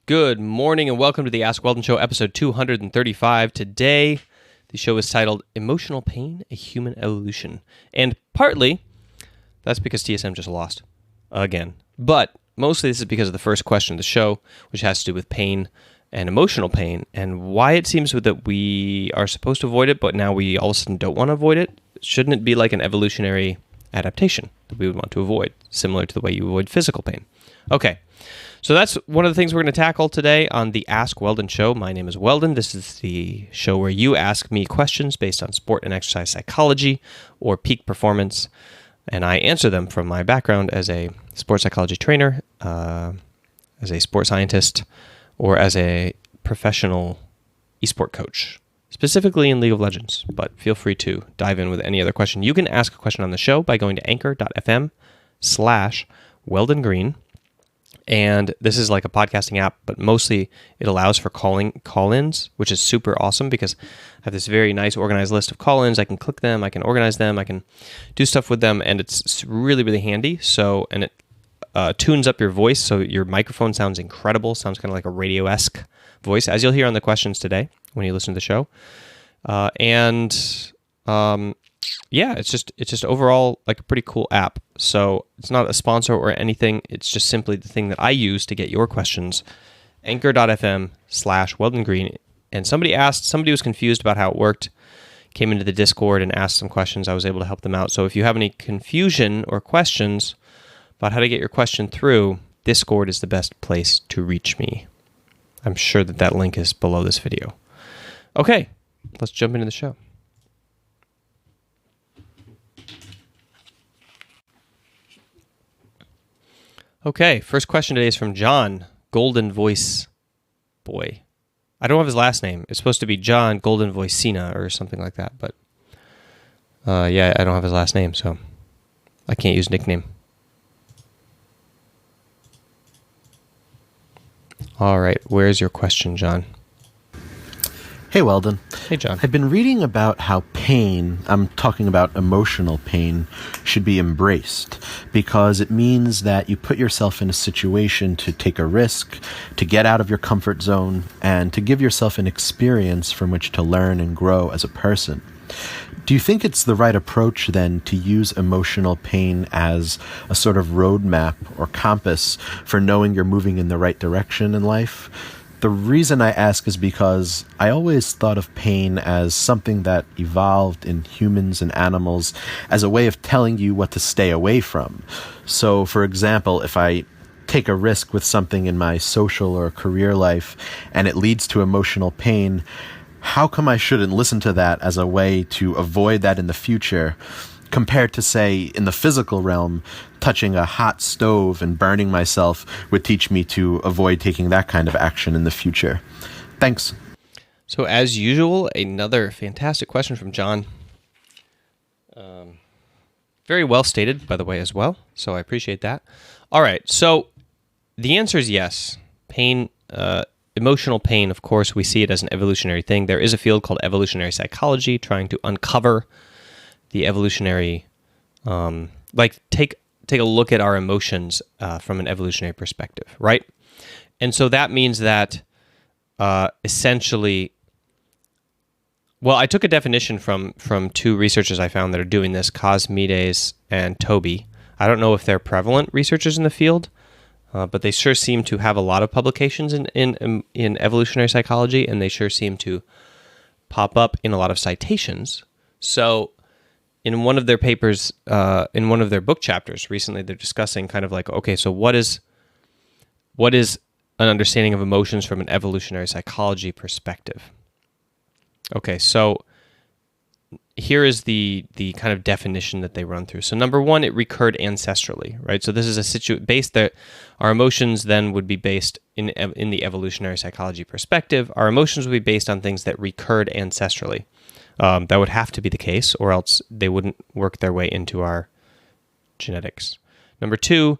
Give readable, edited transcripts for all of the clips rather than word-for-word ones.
Good morning and welcome to the Ask Weldon Show, episode 235. Today, the show is titled Emotional Pain, a Human Evolution. And partly, that's because TSM just lost again. But mostly this is because of the first question of the show, which has to do with pain and emotional pain and why it seems that we are supposed to avoid it, but now we all of a sudden don't want to avoid it. Shouldn't it be like an evolutionary adaptation that we would want to avoid, similar to the way you avoid physical pain? Okay. So that's one of the things we're going to tackle today on the Ask Weldon Show. My name is Weldon. This is the show where you ask me questions based on sport and exercise psychology or peak performance, and I answer them from my background as a sports psychology trainer, as a sports scientist, or as a professional esport coach, specifically in League of Legends. But feel free to dive in with any other question. You can ask a question on the show by going to anchor.fm/Weldon Green. And this is like a podcasting app, but mostly it allows for call-ins, which is super awesome because I have this very nice organized list of call-ins. I can click them, I can organize them, I can do stuff with them, and it's really, really handy. So, and it tunes up your voice, so your microphone sounds incredible, sounds kind of like a radio-esque voice, as you'll hear on the questions today when you listen to the show. Yeah, it's just overall like a pretty cool app. So it's not a sponsor or anything. It's just simply the thing that I use to get your questions. Anchor.fm/Weldon Green. And somebody was confused about how it worked, came into the Discord and asked some questions. I was able to help them out. So if you have any confusion or questions about how to get your question through, Discord is the best place to reach me. I'm sure that link is below this video. Okay, let's jump into the show. Okay, first question today is from John, Golden Voice Boy. I don't have his last name. It's supposed to be John Golden Voice Cena or something like that, but yeah, I don't have his last name, so I can't use nickname. All right, where's your question, John? Hey, Weldon. Hey, John. I've been reading about how pain, I'm talking about emotional pain, should be embraced because it means that you put yourself in a situation to take a risk, to get out of your comfort zone, and to give yourself an experience from which to learn and grow as a person. Do you think it's the right approach, then, to use emotional pain as a sort of roadmap or compass for knowing you're moving in the right direction in life? The reason I ask is because I always thought of pain as something that evolved in humans and animals as a way of telling you what to stay away from. So, for example, if I take a risk with something in my social or career life and it leads to emotional pain, how come I shouldn't listen to that as a way to avoid that in the future, compared to, say, in the physical realm, touching a hot stove and burning myself would teach me to avoid taking that kind of action in the future? Thanks. So as usual, another fantastic question from John. Very well stated, by the way, as well. So I appreciate that. All right. So the answer is yes. Pain, emotional pain, of course, we see it as an evolutionary thing. There is a field called evolutionary psychology trying to uncover the evolutionary, take a look at our emotions from an evolutionary perspective, right? And so that means that essentially, well, I took a definition from two researchers I found that are doing this, Cosmides and Toby. I don't know if they're prevalent researchers in the field, but they sure seem to have a lot of publications in evolutionary psychology, and they sure seem to pop up in a lot of citations. So in one of their papers, in one of their book chapters recently, they're discussing kind of like, okay, so what is an understanding of emotions from an evolutionary psychology perspective? Okay, so here is the kind of definition that they run through. So number one, it recurred ancestrally, right? So this is a based that our emotions then would be based in the evolutionary psychology perspective. Our emotions would be based on things that recurred ancestrally. That would have to be the case, or else they wouldn't work their way into our genetics. Number two,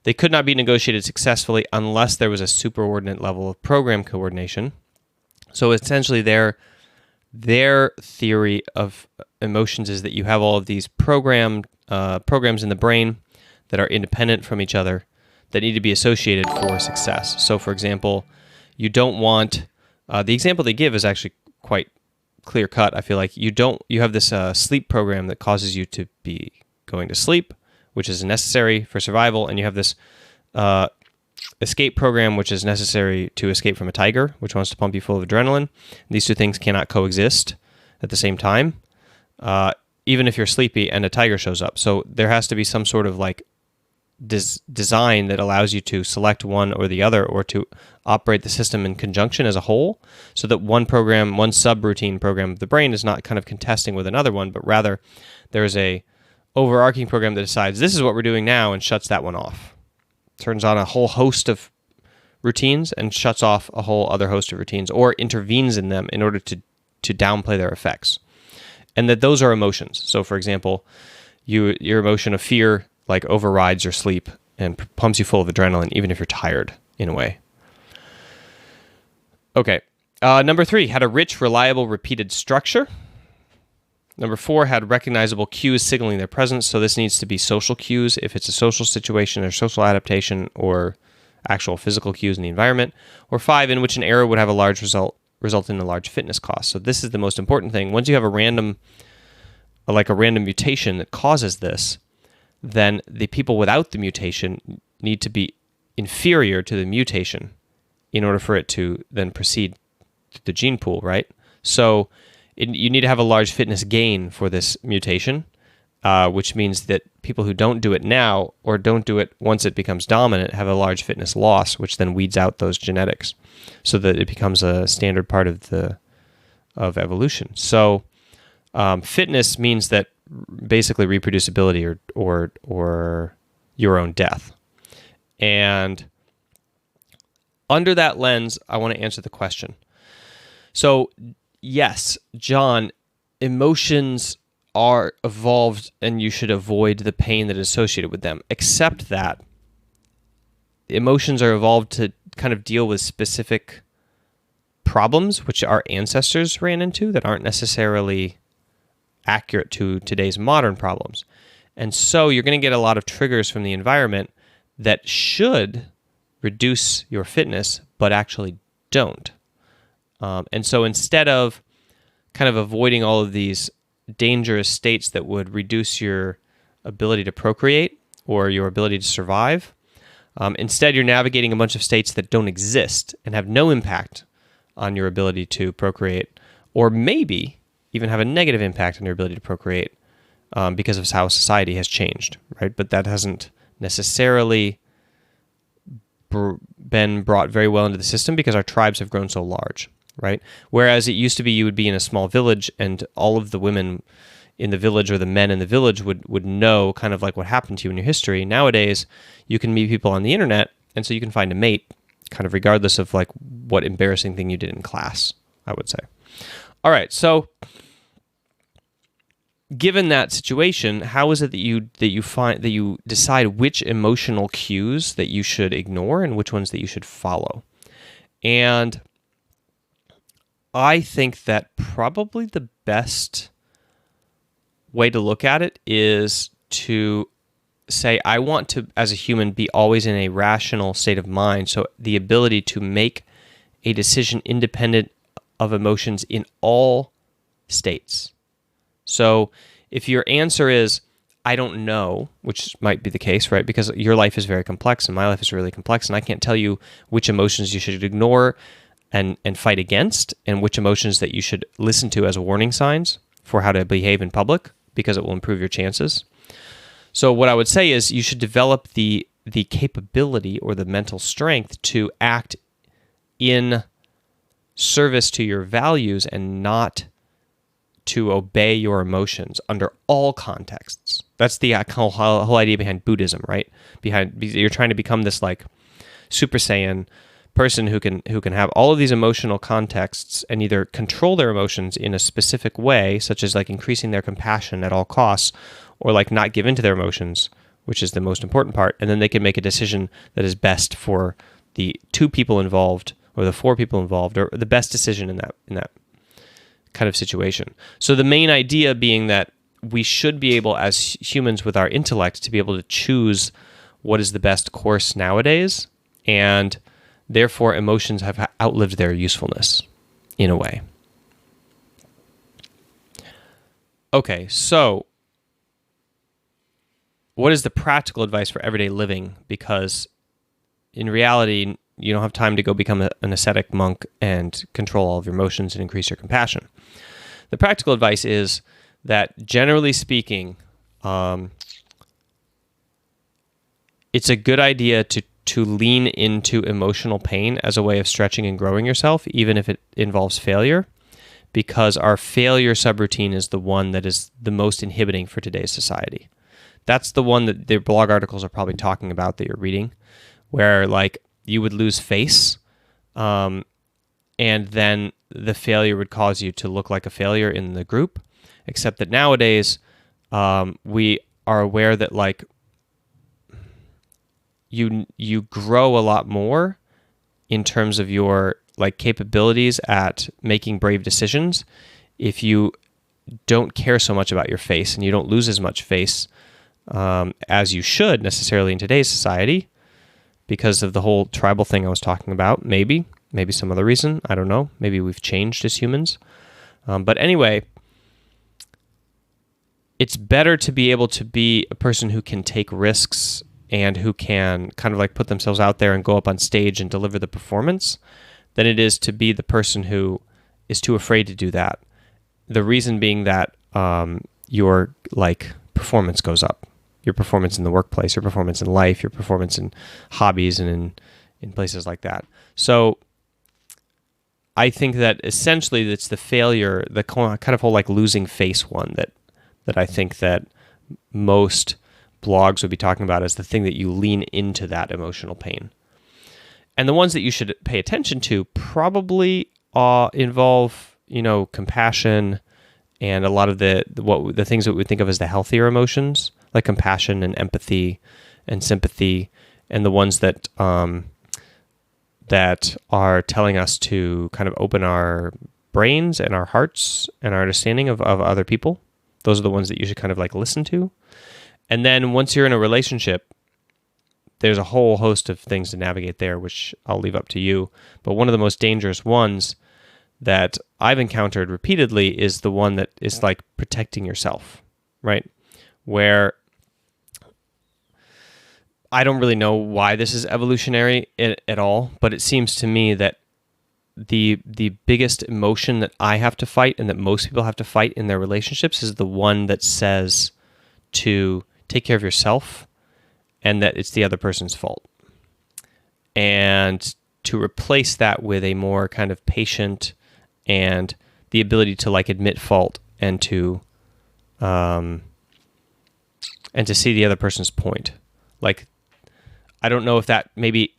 they could not be negotiated successfully unless there was a superordinate level of program coordination. So essentially their theory of emotions is that you have all of these programs in the brain that are independent from each other that need to be associated for success. So for example, you don't want, the example they give is actually quite clear cut. I feel like you have this sleep program that causes you to be going to sleep, which is necessary for survival, and you have this escape program, which is necessary to escape from a tiger, which wants to pump you full of adrenaline. These two things cannot coexist at the same time, even if you're sleepy and a tiger shows up. So there has to be some sort of like design that allows you to select one or the other, or to operate the system in conjunction as a whole, so that one subroutine program of the brain is not kind of contesting with another one, but rather there is a overarching program that decides this is what we're doing now and shuts that one off. Turns on a whole host of routines and shuts off a whole other host of routines, or intervenes in them in order to downplay their effects. And that those are emotions. So for example, your emotion of fear like overrides your sleep and pumps you full of adrenaline, even if you're tired in a way. Okay. Number 3, had a rich, reliable, repeated structure. Number 4, had recognizable cues signaling their presence. So this needs to be social cues if it's a social situation or social adaptation, or actual physical cues in the environment. Or 5, in which an error would have a large result in a large fitness cost. So this is the most important thing. Once you have a random mutation that causes this, then the people without the mutation need to be inferior to the mutation in order for it to then proceed to the gene pool, right? So you need to have a large fitness gain for this mutation, which means that people who don't do it now, or don't do it once it becomes dominant, have a large fitness loss, which then weeds out those genetics, so that it becomes a standard part of evolution. So fitness means that basically reproducibility or your own death. And under that lens, I want to answer the question. So yes, John, emotions are evolved and you should avoid the pain that is associated with them, except that emotions are evolved to kind of deal with specific problems which our ancestors ran into that aren't necessarily accurate to today's modern problems. And so you're going to get a lot of triggers from the environment that should reduce your fitness, but actually don't. And so instead of kind of avoiding all of these dangerous states that would reduce your ability to procreate or your ability to survive, instead you're navigating a bunch of states that don't exist and have no impact on your ability to procreate, or maybe even have a negative impact on your ability to procreate because of how society has changed, right? But that hasn't necessarily been brought very well into the system because our tribes have grown so large, right? Whereas it used to be you would be in a small village and all of the women in the village or the men in the village would know kind of like what happened to you in your history. Nowadays, you can meet people on the internet, and so you can find a mate kind of regardless of like what embarrassing thing you did in class, I would say. All right, so given that situation, how is it that you decide which emotional cues that you should ignore and which ones that you should follow? And I think that probably the best way to look at it is to say, I want to, as a human, be always in a rational state of mind. So the ability to make a decision independent of emotions in all states. So if your answer is, I don't know, which might be the case, right? Because your life is very complex and my life is really complex, and I can't tell you which emotions you should ignore and fight against, and which emotions that you should listen to as warning signs for how to behave in public, because it will improve your chances. So what I would say is you should develop the capability or the mental strength to act in service to your values and not to obey your emotions under all contexts. That's the whole idea behind Buddhism, right? You're trying to become this like Super Saiyan person who can have all of these emotional contexts and either control their emotions in a specific way, such as like increasing their compassion at all costs, or like not give in to their emotions, which is the most important part, and then they can make a decision that is best for the 2 people involved or the 4 people involved, or the best decision in that kind of situation. So the main idea being that we should be able, as humans with our intellect, to be able to choose what is the best course nowadays, and Therefore, emotions have outlived their usefulness, in a way. Okay, so what is the practical advice for everyday living? Because in reality, you don't have time to go become an ascetic monk and control all of your emotions and increase your compassion. The practical advice is that, generally speaking, it's a good idea to lean into emotional pain as a way of stretching and growing yourself, even if it involves failure, because our failure subroutine is the one that is the most inhibiting for today's society. That's the one that the blog articles are probably talking about that you're reading, where like you would lose face, and then the failure would cause you to look like a failure in the group, except that nowadays we are aware that like you grow a lot more in terms of your like capabilities at making brave decisions if you don't care so much about your face and you don't lose as much face as you should necessarily in today's society because of the whole tribal thing I was talking about. Maybe some other reason. I don't know. Maybe we've changed as humans. But anyway, it's better to be able to be a person who can take risks and who can kind of like put themselves out there and go up on stage and deliver the performance than it is to be the person who is too afraid to do that. The reason being that your like performance goes up. Your performance in the workplace, your performance in life, your performance in hobbies and in places like that. So I think that essentially it's the failure, the kind of whole like losing face one that I think that most blogs would be talking about as the thing that you lean into that emotional pain. And the ones that you should pay attention to probably involve, compassion and a lot of the things that we think of as the healthier emotions, like compassion and empathy and sympathy, and the ones that that are telling us to kind of open our brains and our hearts and our understanding of other people. Those are the ones that you should kind of like listen to. And then once you're in a relationship, there's a whole host of things to navigate there, which I'll leave up to you. But one of the most dangerous ones that I've encountered repeatedly is the one that is like protecting yourself, right? Where I don't really know why this is evolutionary at all, but it seems to me that the biggest emotion that I have to fight and that most people have to fight in their relationships is the one that says to take care of yourself and that it's the other person's fault. And to replace that with a more kind of patient and the ability to like admit fault and to see the other person's point. Like, I don't know if that maybe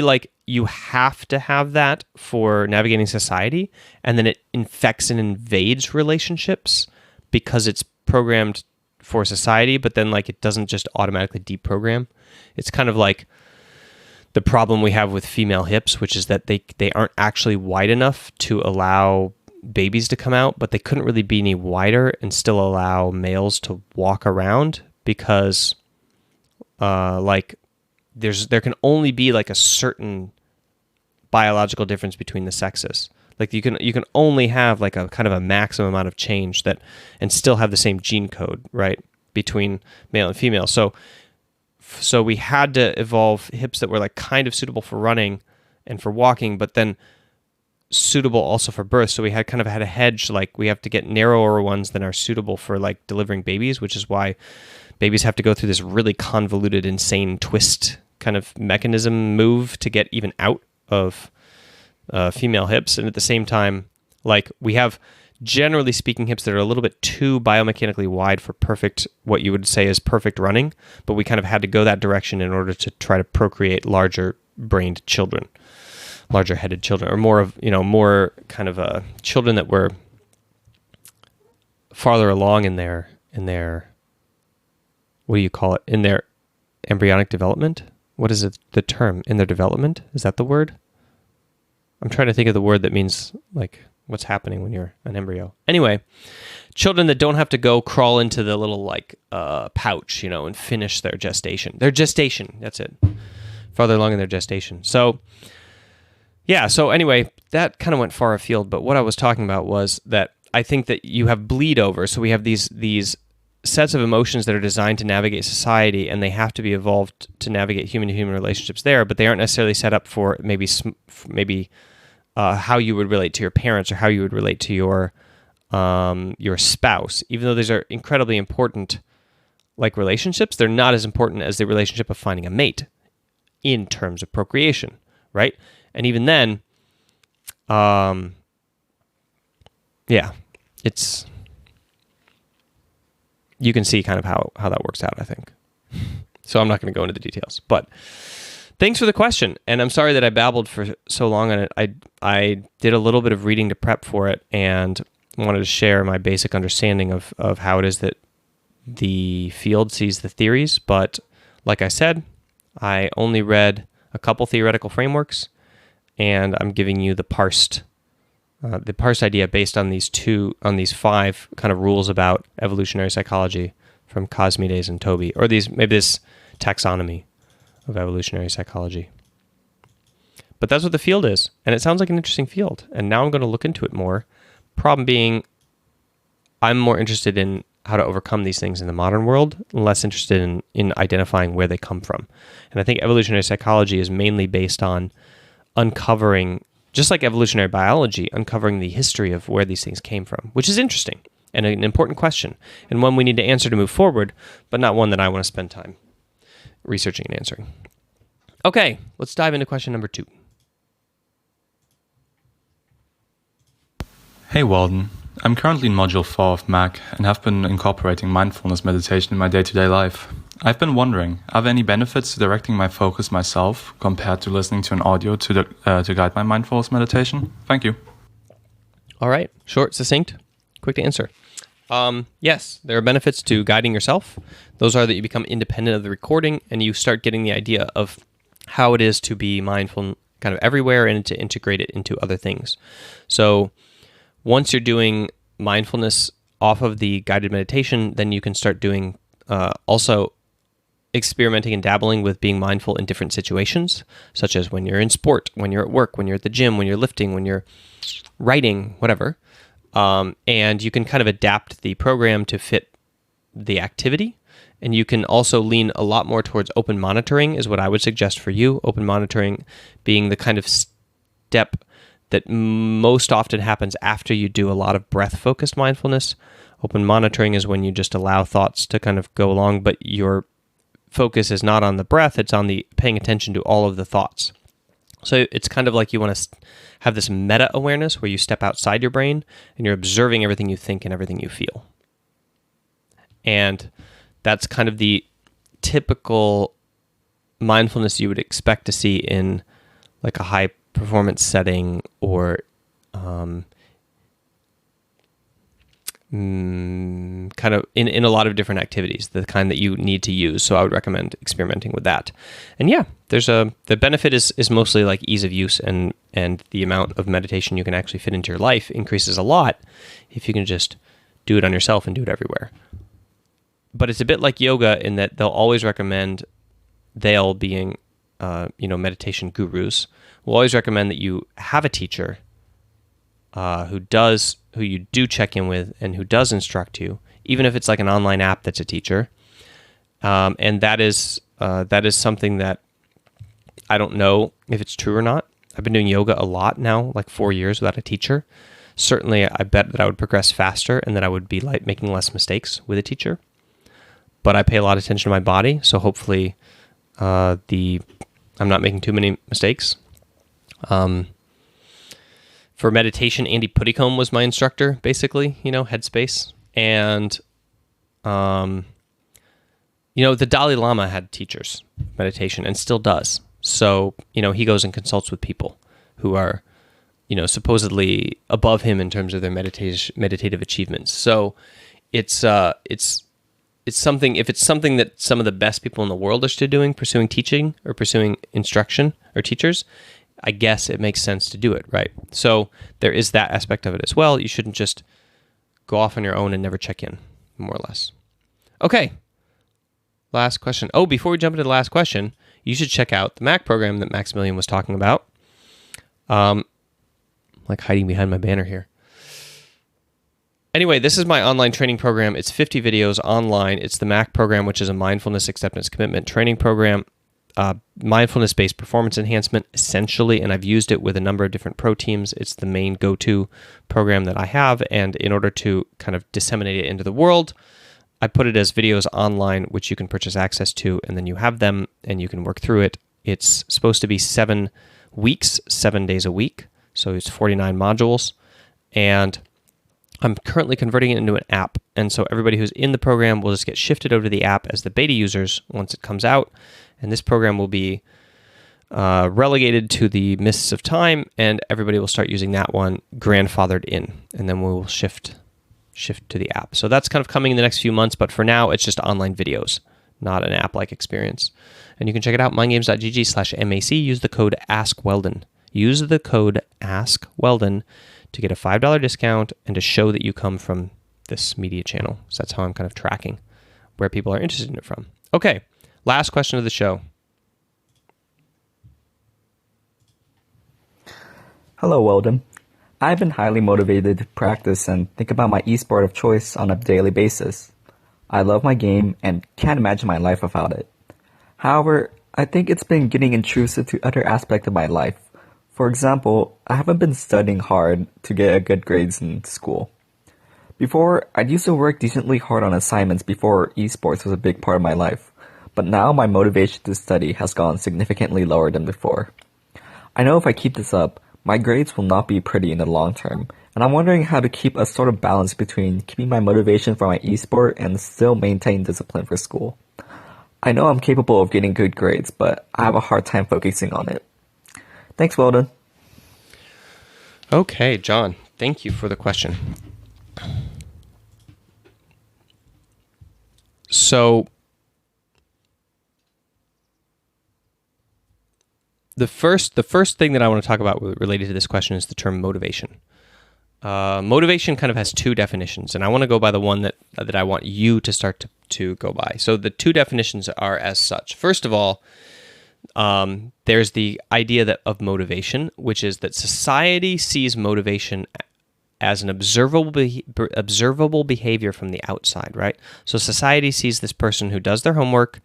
like you have to have that for navigating society, and then it infects and invades relationships because it's programmed for society, but then like it doesn't just automatically deprogram. It's kind of like the problem we have with female hips, which is that they aren't actually wide enough to allow babies to come out, but they couldn't really be any wider and still allow males to walk around because like there can only be like a certain biological difference between the sexes. Like you can only have like a kind of a maximum amount of change that and still have the same gene code, right, between male and female. So we had to evolve hips that were like kind of suitable for running and for walking, but then suitable also for birth. So we had a hedge, like we have to get narrower ones than are suitable for like delivering babies, which is why babies have to go through this really convoluted, insane twist kind of mechanism move to get even out of female hips. And at the same time, like we have, generally speaking, hips that are a little bit too biomechanically wide for perfect, what you would say is perfect running, but we kind of had to go that direction in order to try to procreate larger brained children, larger headed children, or more kind of children that were farther along in their what do you call it, in their embryonic development? What is it, the term, in their development? Is that the word? I'm trying to think of the word that means like what's happening when you're an embryo. Anyway, children that don't have to go crawl into the little like pouch, and finish their gestation. Their gestation, that's it. Farther along in their gestation. So Yeah, so anyway, that kind of went far afield, but what I was talking about was that I think that you have bleed over. So we have these sets of emotions that are designed to navigate society, and they have to be evolved to navigate human-to-human relationships there, but they aren't necessarily set up for maybe how you would relate to your parents or how you would relate to your spouse. Even though these are incredibly important, like relationships, they're not as important as the relationship of finding a mate in terms of procreation, right? And even then, it's, you can see kind of how that works out, I think. So I'm not going to go into the details, but thanks for the question. And I'm sorry that I babbled for so long on it. I did a little bit of reading to prep for it and wanted to share my basic understanding of how it is that the field sees the theories. But like I said, I only read a couple theoretical frameworks, and I'm giving you the parsed idea based on these 5 kind of rules about evolutionary psychology from Cosmides and Toby, or maybe this taxonomy of evolutionary psychology. But that's what the field is, and it sounds like an interesting field. And now I'm going to look into it more. Problem being, I'm more interested in how to overcome these things in the modern world, less interested in identifying where they come from. And I think evolutionary psychology is mainly based on uncovering, just like evolutionary biology, uncovering the history of where these things came from, which is interesting and an important question, and one we need to answer to move forward, but not one that I want to spend time researching and answering. Okay, let's dive into question number 2. Hey Weldon, I'm currently in Module 4 of MAC and have been incorporating mindfulness meditation in my day-to-day life. I've been wondering, are there any benefits to directing my focus myself compared to listening to an audio to guide my mindfulness meditation? Thank you. All right, short, succinct, quick to answer. Yes, there are benefits to guiding yourself. Those are that you become independent of the recording and you start getting the idea of how it is to be mindful kind of everywhere and to integrate it into other things. So once you're doing mindfulness off of the guided meditation, then you can start doing also experimenting and dabbling with being mindful in different situations, such as when you're in sport, when you're at work, when you're at the gym, when you're lifting, when you're writing, whatever. And you can kind of adapt the program to fit the activity. And you can also lean a lot more towards open monitoring is what I would suggest for you. Open monitoring being the kind of step that most often happens after you do a lot of breath-focused mindfulness. Open monitoring is when you just allow thoughts to kind of go along, but your focus is not on the breath, it's on the paying attention to all of the thoughts. So it's kind of like you want to have this meta-awareness where you step outside your brain and you're observing everything you think and everything you feel. And that's kind of the typical mindfulness you would expect to see in like a high-performance setting or kind of in a lot of different activities, the kind that you need to use. So I would recommend experimenting with that. And yeah, the benefit is mostly like ease of use and the amount of meditation you can actually fit into your life increases a lot if you can just do it on yourself and do it everywhere. But it's a bit like yoga in that they'll always recommend, being meditation gurus, will always recommend that you have a teacher who you do check in with and who does instruct you, even if it's like an online app that's a teacher. And that is something that I don't know if it's true or not. I've been doing yoga a lot now, like 4 years without a teacher. Certainly, I bet that I would progress faster and that I would be like making less mistakes with a teacher. But I pay a lot of attention to my body, so hopefully I'm not making too many mistakes. For meditation, Andy Puddicombe was my instructor, basically, Headspace. And, the Dalai Lama had teachers, meditation, and still does. So, he goes and consults with people who are, supposedly above him in terms of their meditative achievements. So it's something, if it's something that some of the best people in the world are still doing, pursuing teaching or pursuing instruction or teachers, I guess it makes sense to do it, right? So there is that aspect of it as well. You shouldn't just go off on your own and never check in, more or less. Okay, last question. Oh, before we jump into the last question, you should check out the MAC program that Maximilian was talking about. Like hiding behind my banner here. Anyway, this is my online training program. It's 50 videos online. It's the MAC program, which is a mindfulness acceptance commitment training program. Mindfulness-based performance enhancement, essentially, and I've used it with a number of different pro teams. It's the main go-to program that I have, and in order to kind of disseminate it into the world, I put it as videos online, which you can purchase access to, and then you have them, and you can work through it. It's supposed to be 7 weeks, 7 days a week, so it's 49 modules, and I'm currently converting it into an app, and so everybody who's in the program will just get shifted over to the app as the beta users once it comes out, and this program will be relegated to the mists of time, and everybody will start using that one grandfathered in, and then we will shift to the app. So that's kind of coming in the next few months, but for now, it's just online videos, not an app-like experience. And you can check it out, mindgames.gg/MAC. Use the code AskWeldon. Use the code AskWeldon to get a $5 discount and to show that you come from this media channel. So that's how I'm kind of tracking where people are interested in it from. Okay, last question of the show. Hello, Weldon. I've been highly motivated to practice and think about my esport of choice on a daily basis. I love my game and can't imagine my life without it. However, I think it's been getting intrusive to other aspects of my life. For example, I haven't been studying hard to get good grades in school. Before, I used to work decently hard on assignments before esports was a big part of my life, but now my motivation to study has gone significantly lower than before. I know if I keep this up, my grades will not be pretty in the long term, and I'm wondering how to keep a sort of balance between keeping my motivation for my esport and still maintain discipline for school. I know I'm capable of getting good grades, but I have a hard time focusing on it. Thanks, Weldon. Okay, John, thank you for the question. So, the first thing that I want to talk about related to this question is the term motivation. Motivation kind of has two definitions, and I want to go by the one that I want you to start to go by. So the two definitions are as such. First of all, there's the idea of motivation, which is that society sees motivation as an observable behavior from the outside, right? So society sees this person who does their homework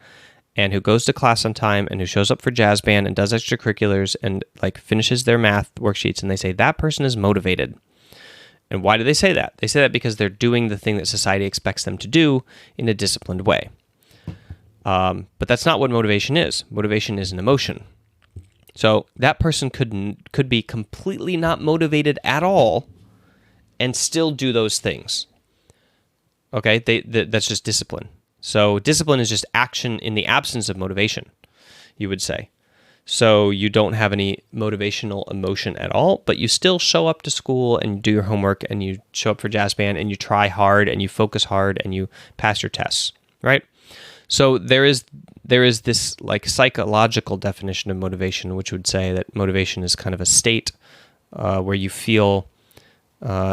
and who goes to class on time and who shows up for jazz band and does extracurriculars and like finishes their math worksheets, and they say that person is motivated. And why do they say that? They say that because they're doing the thing that society expects them to do in a disciplined way. But that's not what motivation is. Motivation is an emotion. So that person could be completely not motivated at all and still do those things. Okay, that's just discipline. So discipline is just action in the absence of motivation, you would say. So you don't have any motivational emotion at all, but you still show up to school and do your homework and you show up for jazz band and you try hard and you focus hard and you pass your tests, right? So there is this like psychological definition of motivation, which would say that motivation is kind of a state where you feel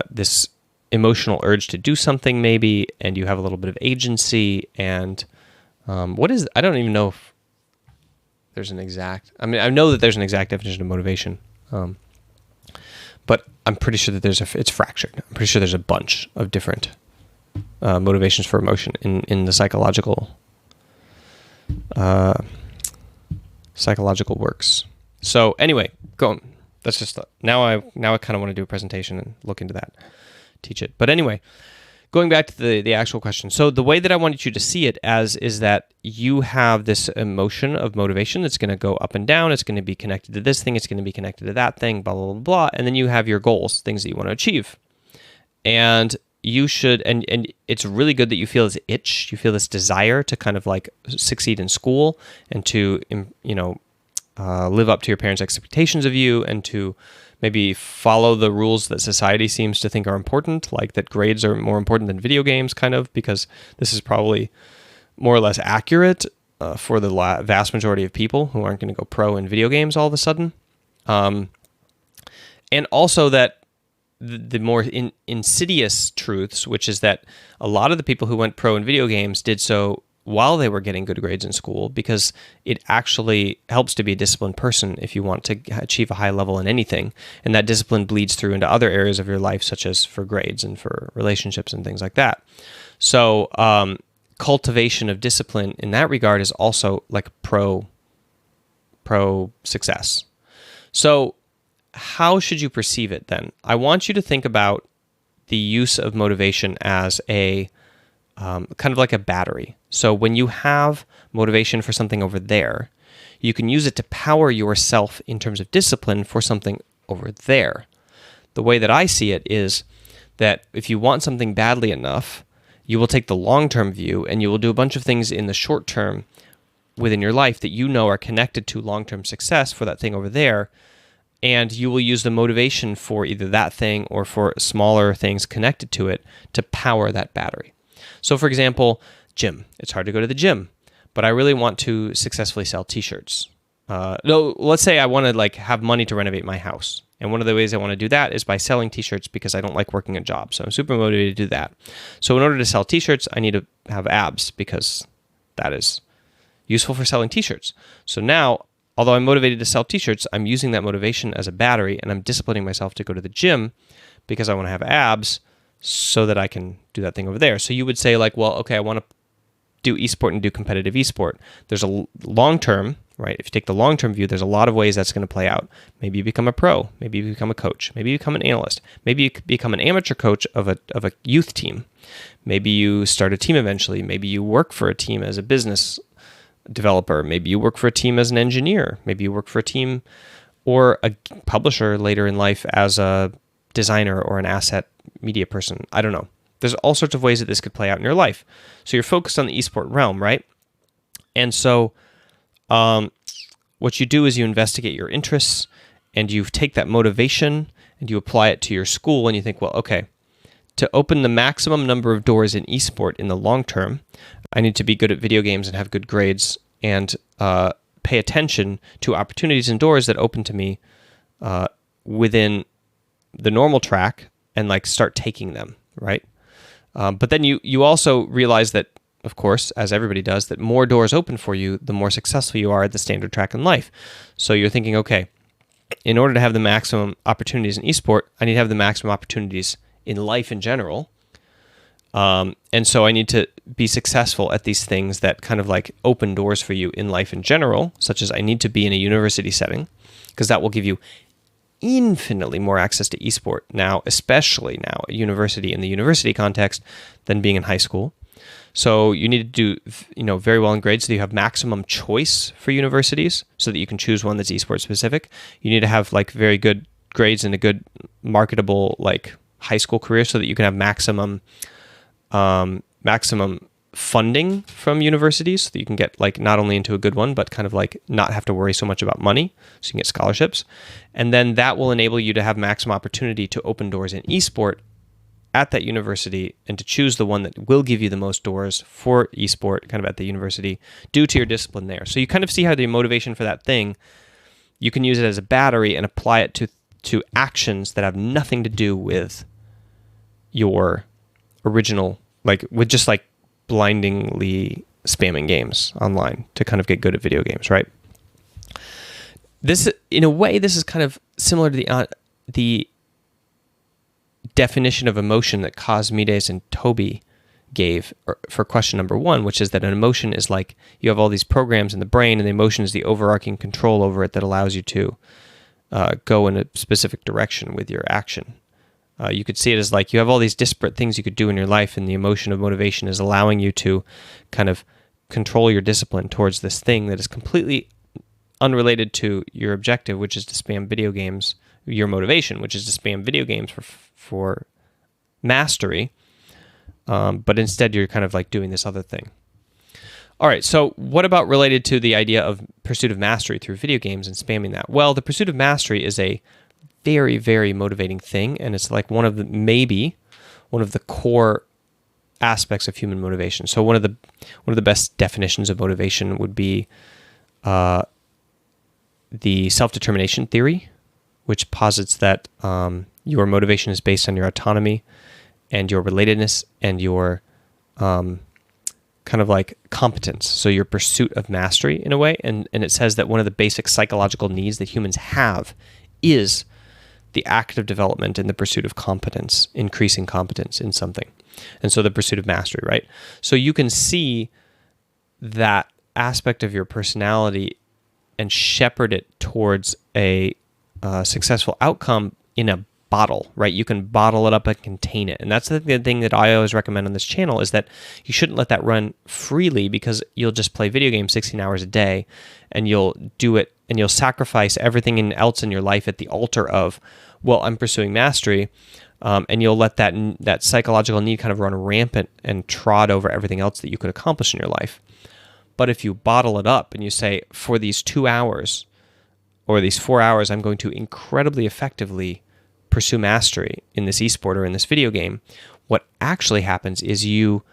this emotional urge to do something maybe, and you have a little bit of agency. And I don't even know if there's an exact, I mean, I know that there's an exact definition of motivation, but I'm pretty sure that it's fractured. I'm pretty sure there's a bunch of different motivations for emotion in the psychological works. So anyway, that's just now I kind of want to do a presentation and look into that, teach it. But anyway, going back to the actual question. So the way that I wanted you to see it as is that you have this emotion of motivation that's going to go up and down. It's going to be connected to this thing. It's going to be connected to that thing, blah, blah, blah, blah. And then you have your goals, things that you want to achieve. And you should, and it's really good that you feel this itch, you feel this desire to kind of like succeed in school and to, live up to your parents' expectations of you and to maybe follow the rules that society seems to think are important, like that grades are more important than video games, kind of, because this is probably more or less accurate for the vast majority of people who aren't going to go pro in video games all of a sudden. And also that the more insidious truths, which is that a lot of the people who went pro in video games did so while they were getting good grades in school, because it actually helps to be a disciplined person if you want to achieve a high level in anything. And that discipline bleeds through into other areas of your life, such as for grades and for relationships and things like that. So cultivation of discipline in that regard is also like pro success. So how should you perceive it then? I want you to think about the use of motivation as a kind of like a battery. So when you have motivation for something over there, you can use it to power yourself in terms of discipline for something over there. The way that I see it is that if you want something badly enough, you will take the long-term view and you will do a bunch of things in the short term within your life that you know are connected to long-term success for that thing over there. And you will use the motivation for either that thing or for smaller things connected to it to power that battery. So for example, gym. It's hard to go to the gym, but I really want to successfully sell t-shirts. No, let's say I want to like have money to renovate my house. And one of the ways I want to do that is by selling t-shirts because I don't like working a job. So I'm super motivated to do that. So in order to sell t-shirts, I need to have abs because that is useful for selling t-shirts. So now, although I'm motivated to sell t-shirts, I'm using that motivation as a battery and I'm disciplining myself to go to the gym because I want to have abs so that I can do that thing over there. So you would say like, well, okay, I want to do esport and do competitive esport. There's a long-term, right? If you take the long-term view, there's a lot of ways that's going to play out. Maybe you become a pro. Maybe you become a coach. Maybe you become an analyst. Maybe you become an amateur coach of a youth team. Maybe you start a team eventually. Maybe you work for a team as a business developer. Maybe you work for a team as an engineer. Maybe you work for a team or a publisher later in life as a designer or an asset media person. I don't know. There's all sorts of ways that this could play out in your life. So you're focused on the esport realm, right? And so what you do is you investigate your interests and you take that motivation and you apply it to your school and you think, well, okay, to open the maximum number of doors in esport in the long term, I need to be good at video games and have good grades and pay attention to opportunities and doors that open to me within the normal track and like start taking them, right? But then you also realize that, of course, as everybody does, that more doors open for you, the more successful you are at the standard track in life. So you're thinking, okay, in order to have the maximum opportunities in esport, I need to have the maximum opportunities in life in general. And so I need to be successful at these things that kind of like open doors for you in life in general, such as I need to be in a university setting, because that will give you infinitely more access to esport now, especially now at university in the university context than being in high school. So you need to do, very well in grades so that you have maximum choice for universities so that you can choose one that's esports specific. You need to have like very good grades and a good marketable like high school career so that you can have maximum funding from universities so that you can get like not only into a good one, but kind of like not have to worry so much about money. So you can get scholarships. And then that will enable you to have maximum opportunity to open doors in esport at that university and to choose the one that will give you the most doors for esport kind of at the university due to your discipline there. So you kind of see how the motivation for that thing, you can use it as a battery and apply it to actions that have nothing to do with your original, like with just like blindingly spamming games online to kind of get good at video games, right? This, in a way, this is kind of similar to the definition of emotion that Cosmides and Toby gave for question number 1, which is that an emotion is like you have all these programs in the brain and the emotion is the overarching control over it that allows you to go in a specific direction with your action. You could see it as like you have all these disparate things you could do in your life, and the emotion of motivation is allowing you to kind of control your discipline towards this thing that is completely unrelated to your objective, which is to spam video games, your motivation, which is to spam video games for mastery, but instead you're kind of like doing this other thing. All right, so what about related to the idea of pursuit of mastery through video games and spamming that? Well, the pursuit of mastery is a very, very motivating thing, and it's like one of the core aspects of human motivation. So one of the best definitions of motivation would be the self-determination theory, which posits that your motivation is based on your autonomy and your relatedness and your kind of like competence, so your pursuit of mastery in a way. And it says that one of the basic psychological needs that humans have is the active development and the pursuit of competence, increasing competence in something. And so the pursuit of mastery, right? So you can see that aspect of your personality and shepherd it towards a successful outcome in a bottle, right? You can bottle it up and contain it. And that's the thing that I always recommend on this channel, is that you shouldn't let that run freely, because you'll just play video games 16 hours a day, and you'll do it, and you'll sacrifice everything else in your life at the altar of, well, I'm pursuing mastery, and you'll let that psychological need kind of run rampant and trot over everything else that you could accomplish in your life. But if you bottle it up and you say, for these 2 hours or these 4 hours, I'm going to incredibly effectively pursue mastery in this esport or in this video game, what actually happens is you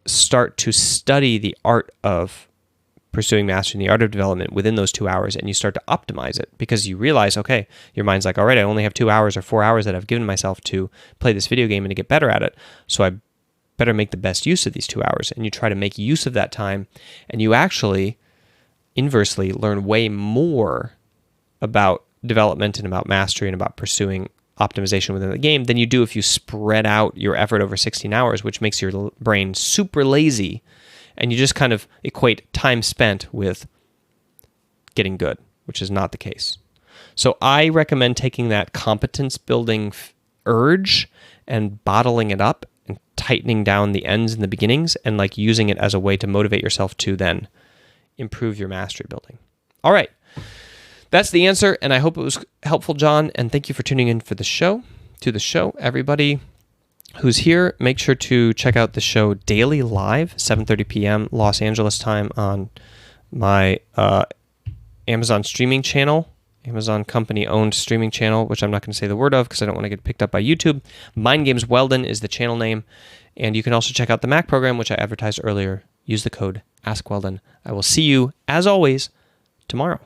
start to study the art of pursuing mastery and the art of development within those 2 hours, and you start to optimize it, because you realize, okay, your mind's like, all right, I only have 2 hours or 4 hours that I've given myself to play this video game and to get better at it, so I better make the best use of these 2 hours. And you try to make use of that time, and you actually inversely learn way more about development and about mastery and about pursuing optimization within the game than you do if you spread out your effort over 16 hours, which makes your brain super lazy, and you just kind of equate time spent with getting good, which is not the case. So I recommend taking that competence building urge and bottling it up and tightening down the ends and the beginnings, and like using it as a way to motivate yourself to then improve your mastery building. All right. That's the answer, and I hope it was helpful, John, and thank you for tuning in to the show. Everybody who's here, make sure to check out the show daily live, 7:30 p.m. Los Angeles time, on my Amazon streaming channel, Amazon company-owned streaming channel, which I'm not going to say the word of because I don't want to get picked up by YouTube. Mind Games Weldon is the channel name, and you can also check out the Mac program, which I advertised earlier. Use the code AskWeldon. I will see you, as always, tomorrow.